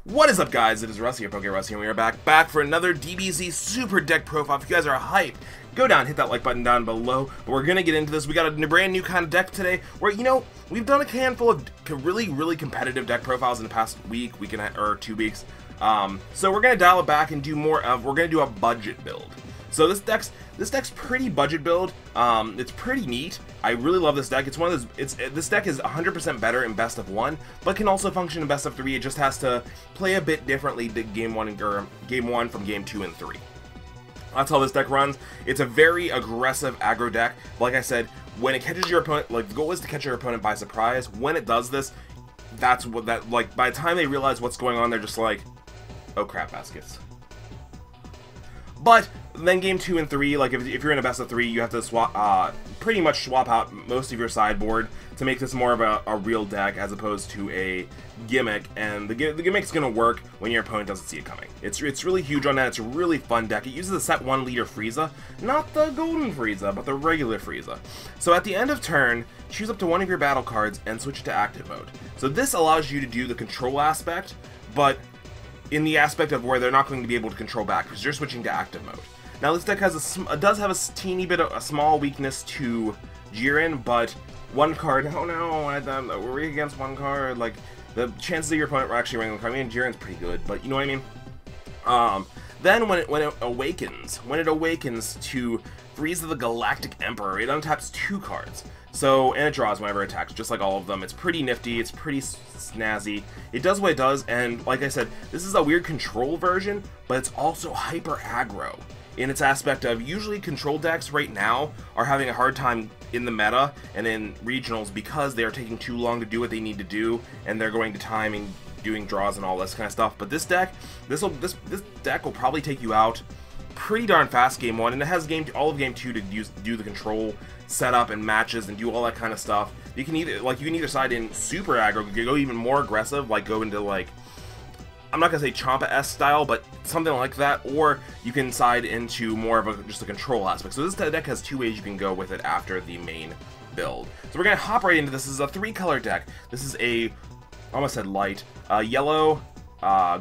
What is up, guys? It is Russ here, PokeRuss here, and we are back for another DBZ Super Deck Profile. If you guys are hyped, go down, hit that like button down below. But we're gonna get into this. We got a brand new kind of deck today, where, you know, we've done a handful of really competitive deck profiles in the past week or 2 weeks. So we're gonna dial it back and do more of. We're gonna do a budget build. So this deck's pretty budget build. It's pretty neat. I really love this deck. It's one of those. This deck is 100% better in best of 1, but can also function in best of 3. It just has to play a bit differently than game 1 from game 2 and 3. That's how this deck runs. It's a very aggressive aggro deck. Like I said, when it catches your opponent, like the goal is to catch your opponent by surprise. When it does this, by the time they realize what's going on, they're just like, oh crap, baskets. But then game 2 and 3, like if you're in a best of 3, you have to swap, pretty much swap out most of your sideboard to make this more of a real deck as opposed to a gimmick. And the gimmick's gonna work when your opponent doesn't see it coming. It's really huge on that. It's a really fun deck. It uses a set 1 leader Frieza, not the golden Frieza, but the regular Frieza. So at the end of turn, choose up to one of your battle cards and switch it to active mode. So this allows you to do the control aspect, but in the aspect of where they're not going to be able to control back because you're switching to active mode. Now this deck does have a teeny bit of a small weakness to Jiren, but one card. Oh no, we're against one card. Like the chances of your opponent actually running the card. I mean, Jiren's pretty good, but you know what I mean. Then when it awakens to Frieza the Galactic Emperor, it untaps 2 cards. So, and it draws whenever it attacks, just like all of them. It's pretty nifty, it's pretty snazzy. It does what it does, and like I said, this is a weird control version, but it's also hyper aggro in its aspect of usually control decks right now are having a hard time in the meta and in regionals because they are taking too long to do what they need to do, and they're going to timing, doing draws and all this kind of stuff. But this deck, this deck will probably take you out pretty darn fast game 1, and it has all of game 2 to do the control setup and matches and do all that kind of stuff. You can either side in super aggro, you can go even more aggressive, like go into like, I'm not gonna say Champa-esque style, but something like that, or you can side into more of just a control aspect. So this deck has 2 ways you can go with it after the main build. So we're gonna hop right into this. This is a 3-color deck. This is I almost said light, yellow,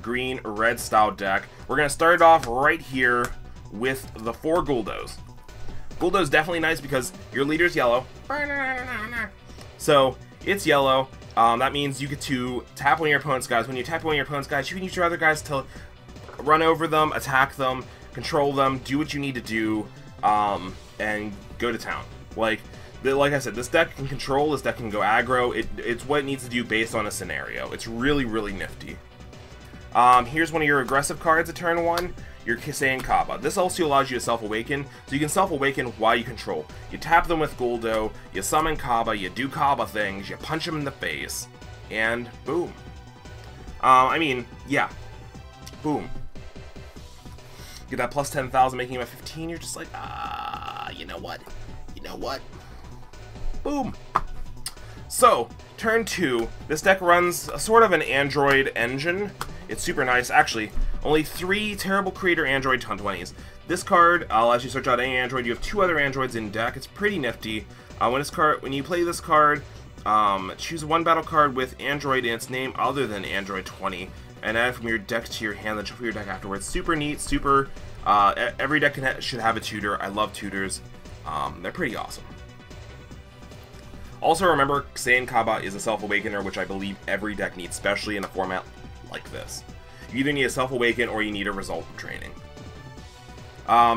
green, red style deck. We're gonna start it off right here with the 4 Guldos. Guldo's definitely nice because your leader's yellow. So it's yellow. That means you get to tap one of your opponent's guys. When you tap one of your opponent's guys, you can use your other guys to run over them, attack them, control them, do what you need to do, and go to town. Like I said, this deck can control, this deck can go aggro. It's what it needs to do based on a scenario. It's really nifty. Here's one of your aggressive cards at turn 1. Your Saiyan Kaba. This also allows you to self-awaken, so you can self-awaken while you control. You tap them with Guldo, you summon Kaba, you do Kaba things, you punch them in the face, and boom. I mean, yeah. Boom. Get that plus 10,000, making him a 15, you're just like, you know what? You know what? Boom. So, turn 2, this deck runs a sort of an Android engine. It's super nice. Actually, only 3 Terrible Creator Android 1020s. This card, as you search out any Android, you have 2 other Androids in deck. It's pretty nifty. When you play this card, choose 1 battle card with Android in its name other than Android 20, and add it from your deck to your hand, then shuffle your deck afterwards. Super neat, super, every deck should have a tutor. I love tutors. They're pretty awesome. Also remember, Saiyan Kaba is a self-awakener, which I believe every deck needs, especially in a format like this. You either need a self-awaken or you need a result training.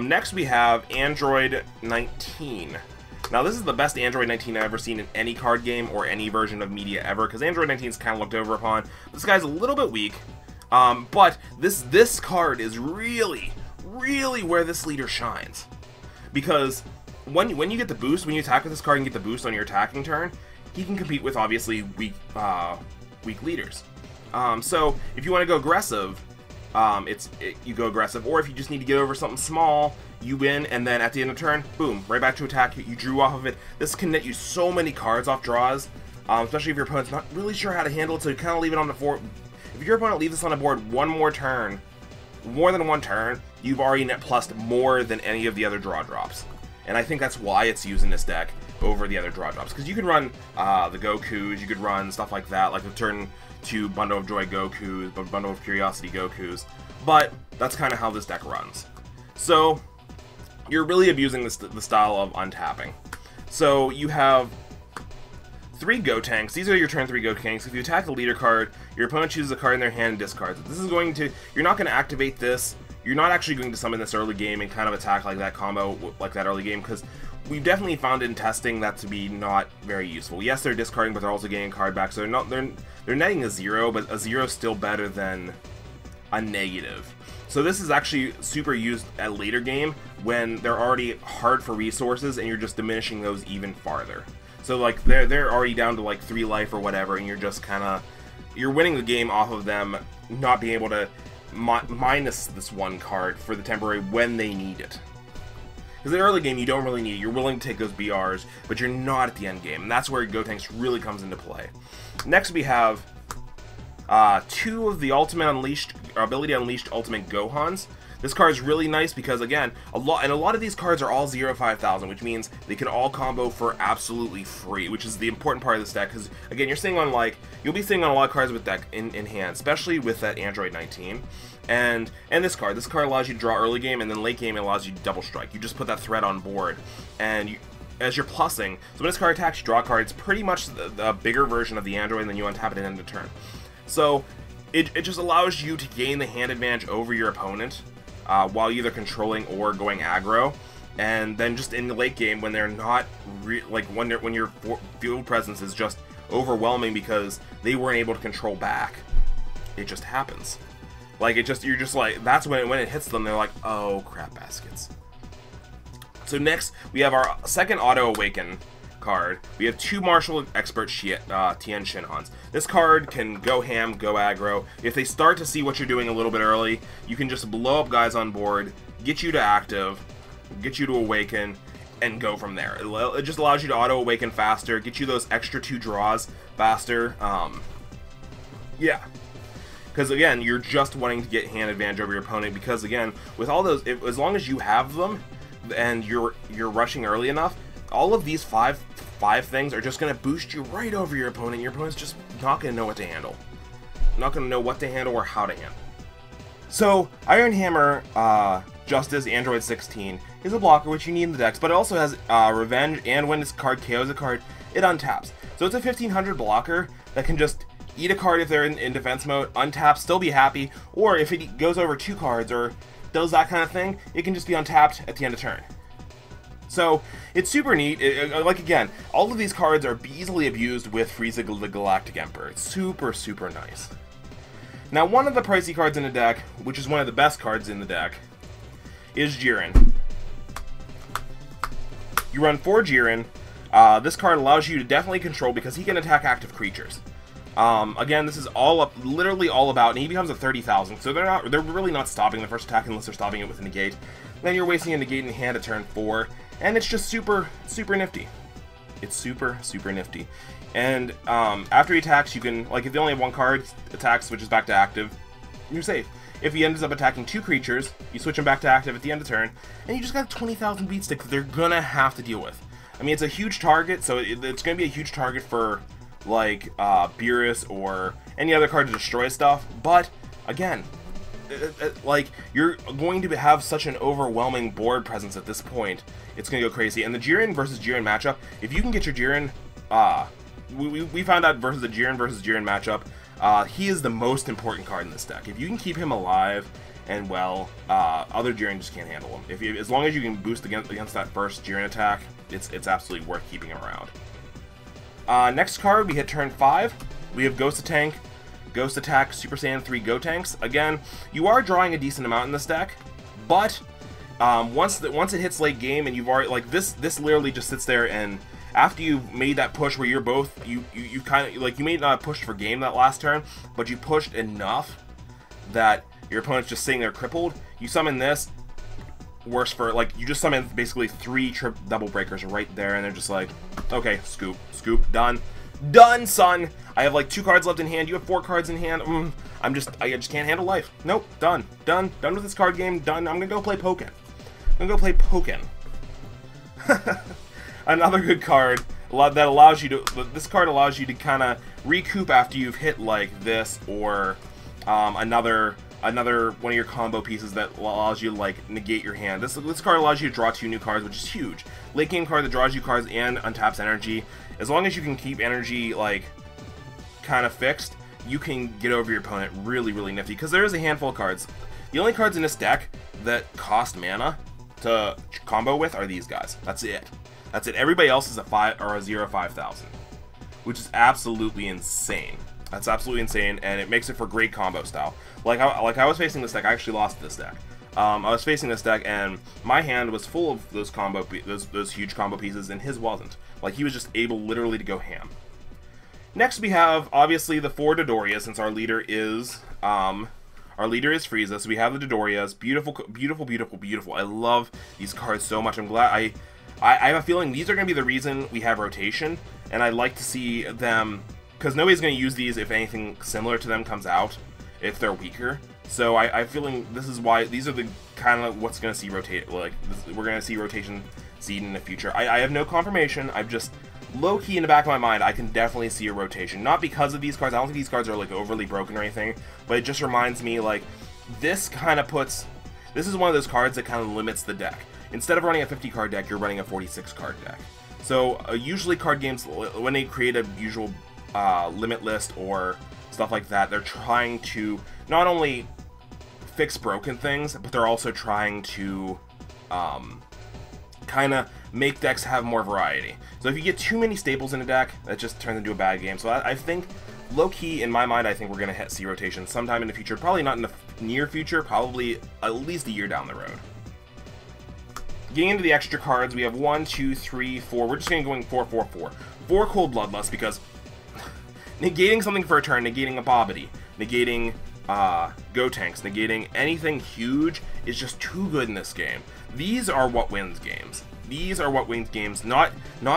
Next we have Android 19. Now this is the best Android 19 I've ever seen in any card game or any version of media ever, because Android 19 is kind of looked over upon. This guy's a little bit weak, but this card is really where this leader shines. Because when you get the boost, when you attack with this card and get the boost on your attacking turn, he can compete with obviously weak leaders. So if you want to go aggressive, you go aggressive, or if you just need to get over something small, you win, and then at the end of turn, boom, right back to attack. You drew off of it. This can net you so many cards off draws, especially if your opponent's not really sure how to handle it, so you kind of leave it on the board. If your opponent leaves this on the board one more turn, more than one turn, you've already net plussed more than any of the other draw drops. and I think that's why it's used in this deck over the other draw drops. Because you could run the Gokus, you could run stuff like that, like the turn 2 Bundle of Joy Gokus, Bundle of Curiosity Gokus, but that's kind of how this deck runs. So you're really abusing the style of untapping. So you have 3 Gotenks. These are your turn 3 Gotenks. If you attack the leader card, your opponent chooses a card in their hand and discards it. This is going to, you're not going to activate this. You're not actually going to summon this early game and kind of attack like that combo, like that early game, because we've definitely found in testing that to be not very useful. Yes, they're discarding, but they're also getting a card back, so they're netting a 0, but a 0 is still better than a negative. So this is actually super used at later game when they're already hard for resources and you're just diminishing those even farther. So like they're already down to like 3 life or whatever, and you're just kind of, you're winning the game off of them not being able to minus this 1 card for the temporary when they need it. Because in the early game you don't really need it. You're willing to take those BRs, but you're not at the end game, and that's where Gotenks really comes into play. Next we have 2 of the ability unleashed ultimate Gohans. This card is really nice because, again, a lot of these cards are all 0-5000, which means they can all combo for absolutely free, which is the important part of this deck. Because again, you're seeing on you'll be seeing on a lot of cards with deck in hand, especially with that Android 19, and this card. This card allows you to draw early game, and then late game it allows you to double strike. You just put that threat on board, and as you're plussing, so when this card attacks, you draw a card. It's pretty much the bigger version of the Android, and then you untap it at end of turn. So it just allows you to gain the hand advantage over your opponent while either controlling or going aggro, and then just in the late game when they're not when your field presence is just overwhelming because they weren't able to control back, it just happens. Like you're just like, that's when it hits them, they're like, oh crap baskets. So next we have our second auto awaken card. We have 2 Martial Expert Tien Shinhans. This card can go ham, go aggro. If they start to see what you're doing a little bit early, you can just blow up guys on board, get you to active, get you to awaken, and go from there. It just allows you to auto awaken faster, get you those extra 2 draws faster. Yeah. Because again, you're just wanting to get hand advantage over your opponent, because again, with all those, as long as you have them and you're rushing early enough, all of these five things are just going to boost you right over your opponent. Your opponent's just not going to know what to handle. Not going to know what to handle or how to handle. So, Iron Hammer Justice Android 16 is a blocker which you need in the decks, but it also has Revenge, and when this card KOs a card, it untaps. So it's a 1500 blocker that can just eat a card if they're in defense mode, untap, still be happy, or if it goes over 2 cards or does that kind of thing, it can just be untapped at the end of turn. So, it's super neat. Like, again, all of these cards are easily abused with Frieza the Galactic Emperor. It's super, super nice. Now, one of the pricey cards in the deck, which is one of the best cards in the deck, is Jiren. You run 4 Jiren. This card allows you to definitely control because he can attack active creatures. Again, this is literally all about, and he becomes a 30,000, so they're really not stopping the first attack unless they're stopping it with a negate. Then you're wasting a negate in hand at turn 4, and it's just super, super nifty. It's super, super nifty. And after he attacks, you can, like, if they only have 1 card, attacks, switches back to active, you're safe. If he ends up attacking 2 creatures, you switch him back to active at the end of turn, and you just got 20,000 beat stick that they're gonna have to deal with. I mean, it's a huge target, so it's gonna be a huge target for, like, Beerus or any other card to destroy stuff, but, again, like, you're going to have such an overwhelming board presence at this point, it's going to go crazy. And the Jiren versus Jiren matchup, if you can get your Jiren, we found out versus the Jiren matchup, he is the most important card in this deck. If you can keep him alive and well, other Jiren just can't handle him. As long as you can boost against that first Jiren attack, it's absolutely worth keeping him around. Next card, we hit turn 5. We have Ghost of Tank, Ghost Attack, Super Saiyan 3 Gotenks. Again, you are drawing a decent amount in this deck, but once it hits late game and you've already, like, this literally just sits there, and after you've made that push where you're both, you kind of, like, you may not have pushed for game that last turn, but you pushed enough that your opponent's just sitting there crippled, you summon this, worse for, like, you just summon basically 3 double breakers right there, and they're just like, okay, scoop, done. Done, son! I have like 2 cards left in hand, you have 4 cards in hand, I just can't handle life. Nope, done with this card game, done. I'm gonna go play Pokken. Another good card that allows you to. This card allows you to kind of recoup after you've hit like this or another one of your combo pieces that allows you to like negate your hand. This card allows you to draw 2 new cards, which is huge. Late game card that draws you cards and untaps energy. As long as you can keep energy like kind of fixed, you can get over your opponent really, really nifty. Because there is a handful of cards. The only cards in this deck that cost mana to combo with are these guys. That's it. That's it. Everybody else is a 5 or a 0/5000, which is absolutely insane. That's absolutely insane, and it makes it for great combo style. Like I was facing this deck. I actually lost this deck. I was facing this deck, and my hand was full of those those huge combo pieces, and his wasn't. Like he was just able literally to go ham. Next, we have obviously the 4 Dodoria, since our leader is Frieza. So we have the Dodorias. Beautiful, beautiful, beautiful, beautiful. I love these cards so much. I'm glad I have a feeling these are going to be the reason we have rotation, and I'd like to see them, because nobody's going to use these if anything similar to them comes out, if they're weaker. So I'm feeling this is why these are the kind of what's going to see rotate, like we're going to see rotation seed in the future. I have no confirmation. I've just low-key in the back of my mind, I can definitely see a rotation. Not because of these cards. I don't think these cards are like overly broken or anything, but it just reminds me like this kind of puts. This is one of those cards that kind of limits the deck. Instead of running a 50-card deck, you're running a 46-card deck. So usually card games, when they create a usual limit list or stuff like that, they're trying to not only fix broken things, but they're also trying to kind of make decks have more variety. So if you get too many staples in a deck, that just turns into a bad game. So I think, low-key, in my mind, I think we're going to see rotation sometime in the future. Probably not in the near future, probably at least a year down the road. Getting into the extra cards, we have 1, 2, 3, 4. We're just going to go 4, 4, 4. 4 Cold Bloodlust, because negating something for a turn, negating a Bobbity, negating Gotenks, negating anything huge is just too good in this game. These are what wins games. These are what wins games, not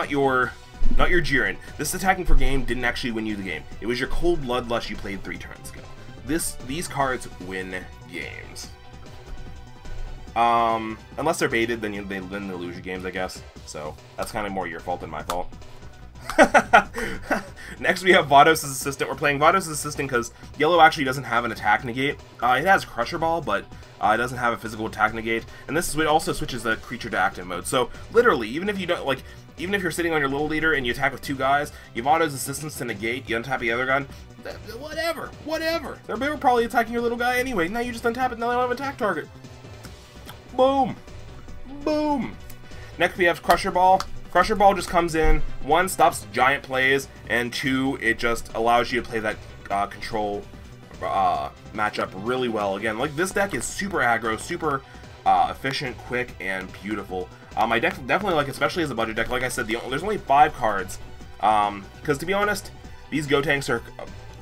your Jiren. This attacking for game didn't actually win you the game. It was your Cold Bloodlust you played 3 turns ago. These cards win games. Unless they're baited, then they lose your games, I guess. So that's kind of more your fault than my fault. Next, we have Vados' Assistant. We're playing Vados' Assistant because yellow actually doesn't have an attack negate. It has Crusher Ball, but it doesn't have a physical attack negate. And this also switches the creature to active mode. So literally, even if you don't like, even if you're sitting on your little leader and you attack with 2 guys, you have Vados' Assistance to negate. You untap the other gun. Whatever. They're probably attacking your little guy anyway. Now you just untap it. Now they don't have an attack target. Boom. Boom. Next, we have Crusher Ball. Crusher Ball just comes in, 1, stops giant plays, and 2, it just allows you to play that control matchup really well. Again, like this deck is super aggro, super efficient, quick, and beautiful. I definitely like, especially as a budget deck. Like I said, there's only 5 cards, because to be honest, these Gotenks are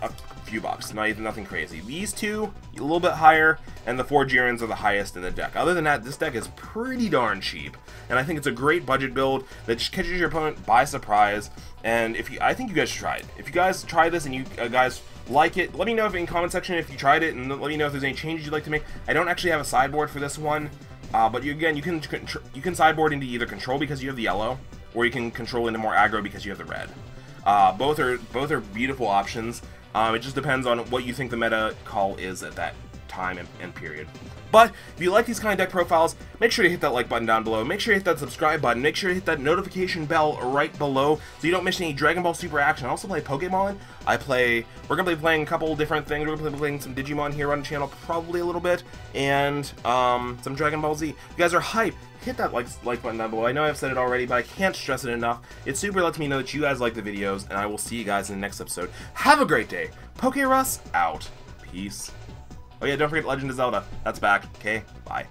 a few bucks, nothing crazy. These 2, a little bit higher, and the 4 Jirens are the highest in the deck. Other than that, this deck is pretty darn cheap, and I think it's a great budget build that just catches your opponent by surprise. And I think you guys should try it. If you guys try this and you guys like it, let me know in the comment section if you tried it, and let me know if there's any changes you'd like to make. I don't actually have a sideboard for this one, but you can sideboard into either control because you have the yellow, or you can control into more aggro because you have the red. Both are beautiful options. It just depends on what you think the meta call is at that time and period. But if you like these kind of deck profiles, make sure to hit that like button down below. Make sure to hit that subscribe button. Make sure to hit that notification bell right below so you don't miss any Dragon Ball Super action. I also play Pokemon. We're going to be playing a couple different things. We're going to be playing some Digimon here on the channel, probably a little bit, and some Dragon Ball Z. If you guys are hyped, hit that like button down below. I know I've said it already, but I can't stress it enough. It super lets me know that you guys like the videos, and I will see you guys in the next episode. Have a great day. PokeRuss out. Peace. Oh yeah, don't forget Legend of Zelda. That's back. Okay, bye.